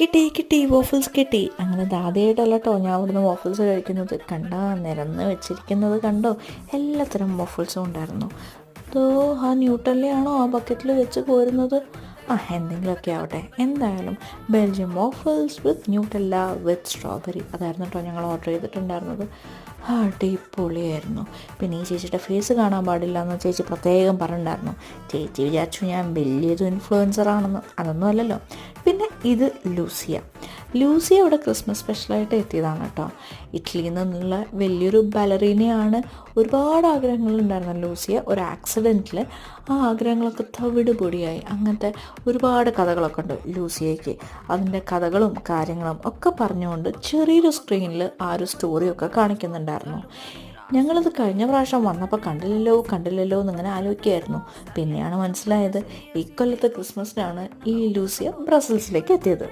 കിട്ടി കിട്ടി വോഫിൾസ് കിട്ടി. അങ്ങനെ ആദ്യമായിട്ടല്ല കേട്ടോ ഞാൻ അവിടുന്ന് വോഫിൾസ് കഴിക്കുന്നത്. കണ്ടോ, നിരന്ന് വെച്ചിരിക്കുന്നത് കണ്ടോ, എല്ലാത്തരം വോഫിൾസും ഉണ്ടായിരുന്നു. അതോ ആ ന്യൂട്ടല്ലയാണോ ആ ബക്കറ്റിൽ വെച്ച് കോരുന്നത്? എന്തെങ്കിലുമൊക്കെ ആവട്ടെ, എന്തായാലും ബെൽജിയം വോഫിൾസ് വിത്ത് ന്യൂട്ടല്ല വിത്ത് സ്ട്രോബെറി അതായിരുന്നു കേട്ടോ ഞങ്ങൾ ഓർഡർ ചെയ്തിട്ടുണ്ടായിരുന്നത്. അടിപൊളിയായിരുന്നു. പിന്നെ ഈ ചേച്ചിയുടെ ഫേസ് കാണാൻ പാടില്ല എന്ന് ചേച്ചി പ്രത്യേകം പറഞ്ഞിട്ടുണ്ടായിരുന്നു. ചേച്ചി വിചാരിച്ചു ഞാൻ വലിയൊരു ഇൻഫ്ലുവൻസറാണെന്ന്. അതൊന്നും അല്ലല്ലോ. പിന്നെ ഇത് ലൂസിയ ഇവിടെ ക്രിസ്മസ് സ്പെഷ്യലായിട്ട് എത്തിയതാണ് കേട്ടോ. ഇറ്റലിയിൽ നിന്നുള്ള വലിയൊരു ബാലറീനയാണ്. ഒരുപാട് ആഗ്രഹങ്ങളുണ്ടായിരുന്നു ലൂസിയ. ഒരു ആക്സിഡൻറ്റിൽ ആ ആഗ്രഹങ്ങളൊക്കെ തവിട് പൊടിയായി. അങ്ങനത്തെ ഒരുപാട് കഥകളൊക്കെ ഉണ്ട് ലൂസിയയ്ക്ക്. അതിൻ്റെ കഥകളും കാര്യങ്ങളും ഒക്കെ പറഞ്ഞുകൊണ്ട് ചെറിയൊരു സ്ക്രീനിൽ ആ ഒരു സ്റ്റോറിയൊക്കെ കാണിക്കുന്നുണ്ടായിരുന്നു. ഞങ്ങളിത് കഴിഞ്ഞ പ്രാവശ്യം വന്നപ്പോൾ കണ്ടില്ലല്ലോ എന്നിങ്ങനെ ആലോചിക്കുകയായിരുന്നു. പിന്നെയാണ് മനസ്സിലായത് ഇക്കൊല്ലത്തെ ക്രിസ്മസിനാണ് ഈ ലൂസിയ ബ്രസൽസിലേക്ക് എത്തിയത്.